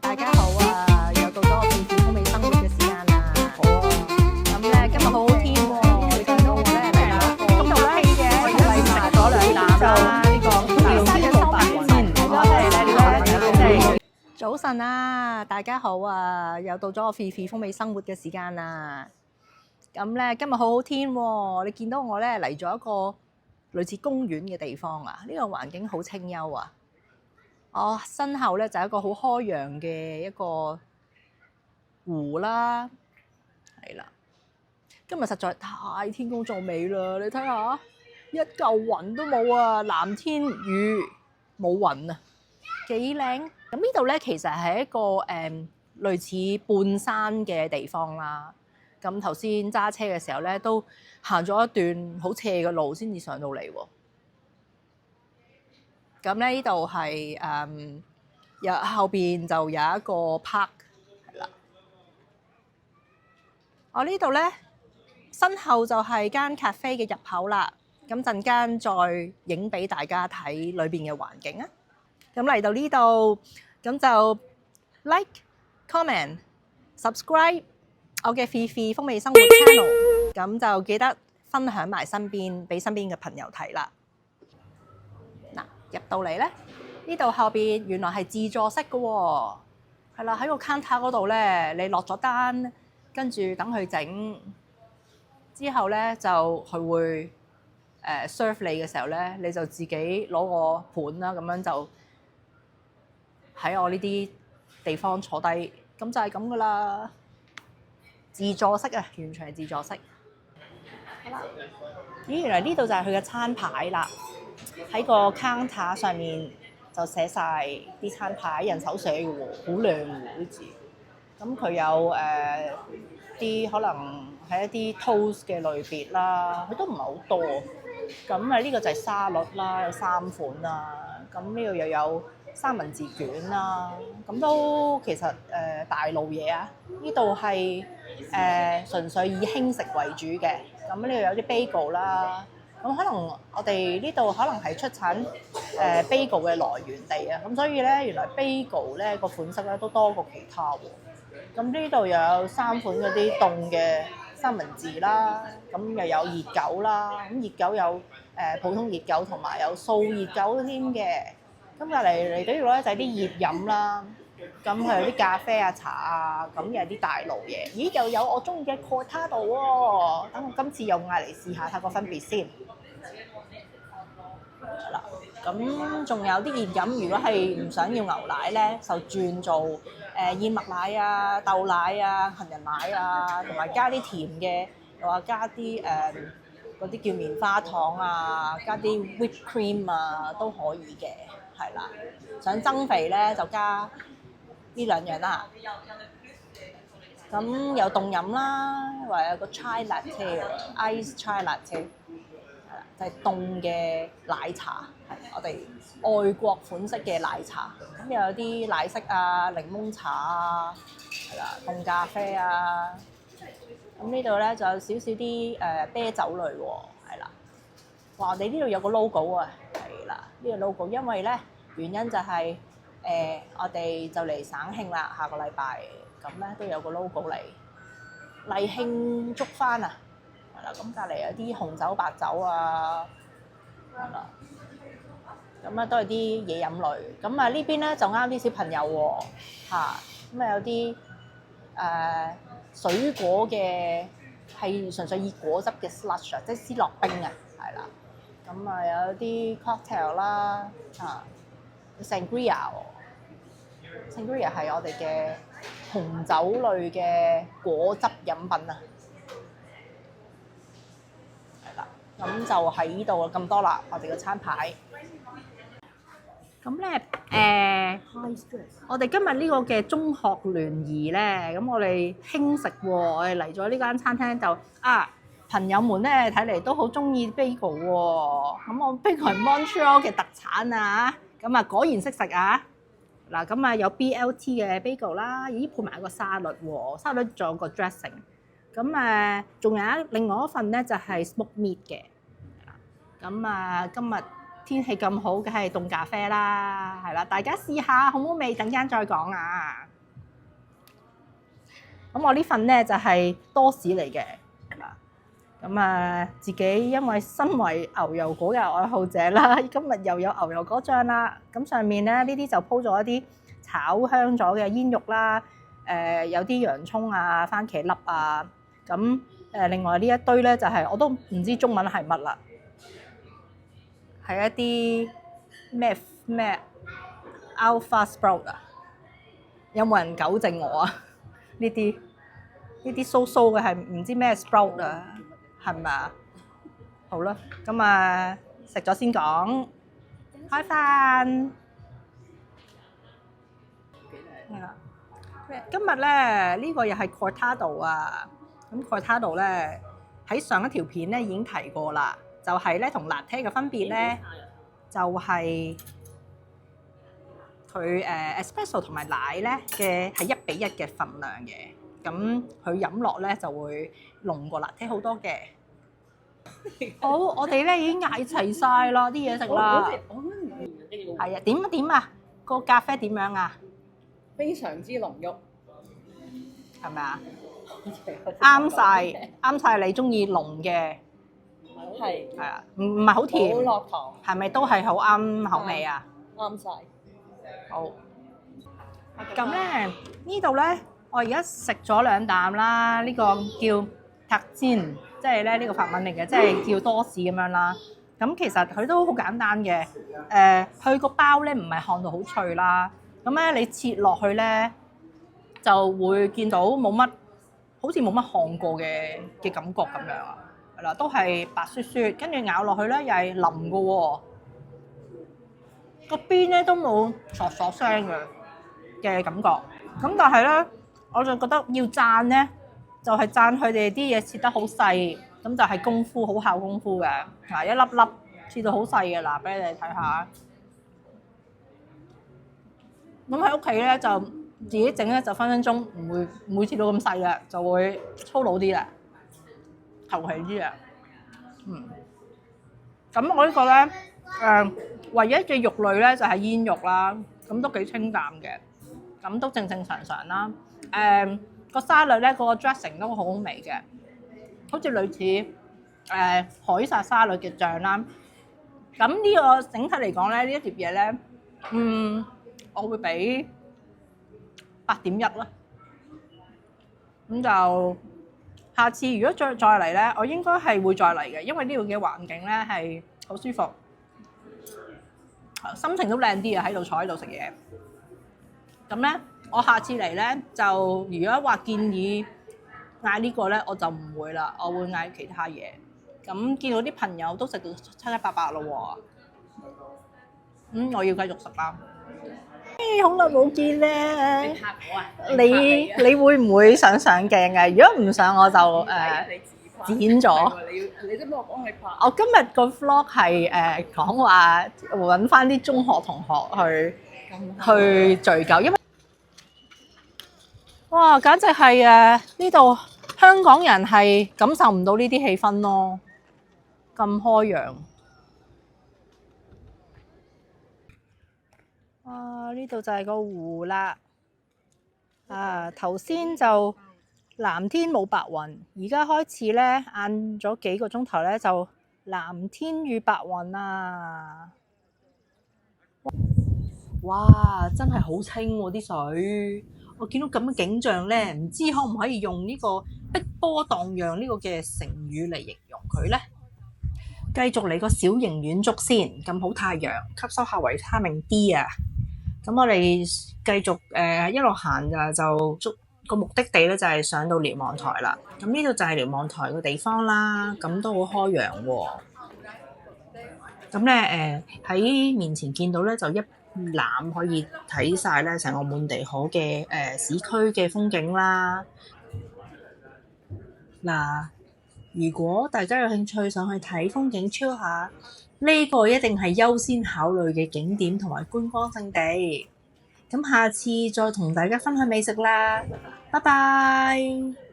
大家好啊！又到咗我片片風味生活嘅時間啦。好啊！咁咧今日好好天喎，你見到我咧嚟啦，咁就 OK 嘅，我食咗兩啖啦。呢個叫好白雲，早晨啊，大家好啊！又到咗我片片風味生活嘅時間啦。咁咧今日好好天喎，你見到我咧嚟咗一個類似公園嘅地方啊！呢個環境好清幽啊！我身後咧就係一個好開揚嘅一個湖啦，係啦。今日實在太天公造美啦！你睇下，一嚿雲都冇啊，藍天與冇雲啊，幾靚！咁呢度咧其實係一個類似半山嘅地方啦。咁頭先揸車嘅時候咧，都行咗一段好斜嘅路先至上到嚟喎。咁咧呢度係有後邊就有一個 park 係啦。我呢度咧身後就係間 cafe 嘅入口啦。咁陣間再影俾大家睇裏邊嘅環境啊。咁嚟到呢度咁就 like、comment、subscribe 我嘅 Fifi 風味生活 channel。咁就記得分享埋身邊俾身邊嘅朋友睇啦。嗱，入到嚟咧。呢度後邊原來係自助式嘅喎，係啦，喺個 counter 嗰度咧，你落咗單，跟住等佢整之後咧，就佢會serve 你嘅時候咧，你就自己攞個盤啦，咁樣就喺我呢啲地方坐低，咁就係咁噶啦，自助式啊，完全係自助式。好啦，咦，原來呢度就係佢嘅餐牌啦，喺個 counter 上面。就寫晒啲餐牌，人手寫嘅喎，好靚喎啲字。咁佢有啲可能係一啲 toast 嘅類別啦，佢都唔係好多。咁呢個就係沙律啦，有3款啦。咁呢度又有三文治卷啦。咁都其實大路嘢啊！呢度係純粹以輕食為主嘅。咁呢度有啲 bagel 啦。咁可能我哋呢度可能係出產bagel 嘅來源地啊，咁所以咧原來 bagel 咧個款式咧都多過其他喎。咁呢度又有3款嗰啲凍嘅三文治啦，咁又有熱狗啦，咁熱狗有普通熱狗同埋有素熱狗添嘅。咁隔離嚟到呢度咧就係啲熱飲啦，咁係有啲咖啡啊、茶啊，咁又係啲大路嘢。咦，又有我中意嘅 cortado 喎，等我今次又嗌嚟試下睇個分別先。啦，咁仲有啲熱飲，如果係唔想要牛奶咧，就轉做燕麥奶啊、豆奶啊、杏仁奶啊，同埋加啲甜嘅，又話加啲嗰啲叫棉花糖啊，加啲 whipped cream 啊都可以嘅，係啦。想增肥咧就加呢兩樣啦。咁有凍飲啦，或者有個 chai latte、ice chai latte。就係凍嘅奶茶，係我哋外國款式嘅奶茶。咁又有啲奶昔啊、檸檬茶啊，係啦，凍咖啡啊。咁呢度咧就有少少啲啤酒類喎，係啦。哇！我哋呢度有個 logo 啊，係啦，呢個 logo， 因為咧原因就係我哋就嚟省慶啦，下個禮拜咁咧都有個 logo 嚟慶祝翻啊！咁隔離有啲紅酒、白酒啊，係啦，咁都係啲嘢飲類。咁呢邊咧就啱啲小朋友喎，咁有啲水果嘅係純粹以果汁嘅 slush 啊，即係思樂冰啊，係啦。咁有啲 cocktail 啦，sangria 喎，sangria 係我哋嘅紅酒類嘅果汁飲品啊。咁就喺呢度咁多啦，我哋嘅餐牌。咁咧我哋今日呢個嘅中學聯誼咧，咁我哋輕食喎，我哋嚟咗呢間餐廳就朋友們咧睇嚟都好中意 bagel 喎。咁我 bagel 係 Montreal 嘅特產啊，咁果然識食啊。嗱，咁有 BLT 嘅 bagel 啦，咦配埋一個沙律喎，沙律仲有個 dressing。咁仲有另外一份咧就係 smoke meat 嘅。咁今日天氣咁好，梗係凍咖啡啦，係啦，大家試下好唔好味？陣間再講啊！咁我呢份咧就係多士嚟嘅。咁自己因為身為牛油果嘅愛好者啦，今日又有牛油果醬啦。咁上面咧呢啲就鋪咗一啲炒香咗嘅煙肉啦，有啲洋葱啊、番茄粒啊。咁另外呢一堆咧就係我都唔知中文係乜啦，係一啲咩 alpha sprout 啊？有冇人糾正我啊？呢啲酥酥嘅係唔知咩 sprout 啊？係咪啊？好啦，咁食咗先講，開飯。係啦，今日咧呢個又係 cortado 啊。咁 cortado 咧喺上一條片咧已經提過啦，就係咧同 latte 嘅分別咧，就係佢espresso 同埋奶咧嘅係1:1嘅份量嘅。咁佢飲落咧就會濃過 latte 好多嘅。好，我哋咧已經嗌齊晒啦啲嘢食啦。係啊，點啊？個咖啡點樣啊？非常之濃郁，係咪啊？啱晒你中意濃嘅。係啊，唔係好甜，好落糖，係咪都係好啱口味啊？啱晒。好，咁咧呢度咧，我而家食咗2啖啦。呢個叫 Tagine， 即係咧呢個法文嚟嘅，即係叫多士咁樣啦。咁其實佢都好簡單嘅。佢個包咧唔係烘到好脆啦。咁咧你切落去咧就會見到冇乜，好似冇乜烘過嘅感覺咁樣啊。係啦，都係白雪雪，跟住咬落去咧又係腍嘅喎。個邊咧都冇嗦嗦聲嘅感覺。咁但係咧，我就覺得要讚咧，就係讚佢哋啲嘢切得好細，咁就係功夫，好考功夫嘅。嗱，一粒粒切到好細嘅，嗱，俾你哋睇下。咁喺屋企咧就自己整咧，就分分鐘唔會切到咁細嘅，就會粗魯啲啦，求其啲啊。咁我呢個咧唯一嘅肉類咧就係煙肉啦，咁都幾清淡嘅，咁都正正常常啦。個沙律咧，個 dressing 都好好味嘅，好似類似凱撒沙律嘅醬啦。咁呢個整體嚟講咧，呢一碟嘢咧，我會俾8.1啦。咁就下次如果再嚟咧，我應該係會再嚟嘅，因為呢度嘅環境咧係好舒服，心情都靚啲啊！喺度坐喺度食嘢。咁咧，我下次嚟咧就如果話建議嗌呢個咧，我就唔會啦，我會嗌其他嘢。咁見到啲朋友都食到七七八八咯喎，我要繼續食啦。好耐冇見咧！你嚇我啊！你會唔會上鏡啊？如果唔上，我就剪咗。你都幫我幫你拍。我今日個 vlog 係講話揾翻啲中學同學去聚舊，因為哇，簡直係呢度香港人係感受唔到呢啲氣氛咯，咁開揚。呢度就係個湖啦。頭先就藍天冇白雲，而家開始咧晏咗幾個鐘頭咧就藍天與白雲啊！哇，真係好清喎啲水。我見到咁嘅景象咧，唔知可唔可以用呢個碧波盪漾呢個嘅成語嚟形容佢咧？繼續嚟個小型遠足先，咁好太陽，吸收下維他命 D 啊！咁我哋繼續一路行就個目的地咧就係上到瞭望台啦。咁呢度就係瞭望台個地方啦，咁都好開揚喎。咁咧喺面前見到咧就一覽可以睇晒咧成個滿地可嘅市區嘅風景啦。嗱，如果大家有興趣上去睇風景 chill 下，呢個一定係優先考慮嘅景點同埋觀光勝地。咁下次再同大家分享美食啦，拜拜。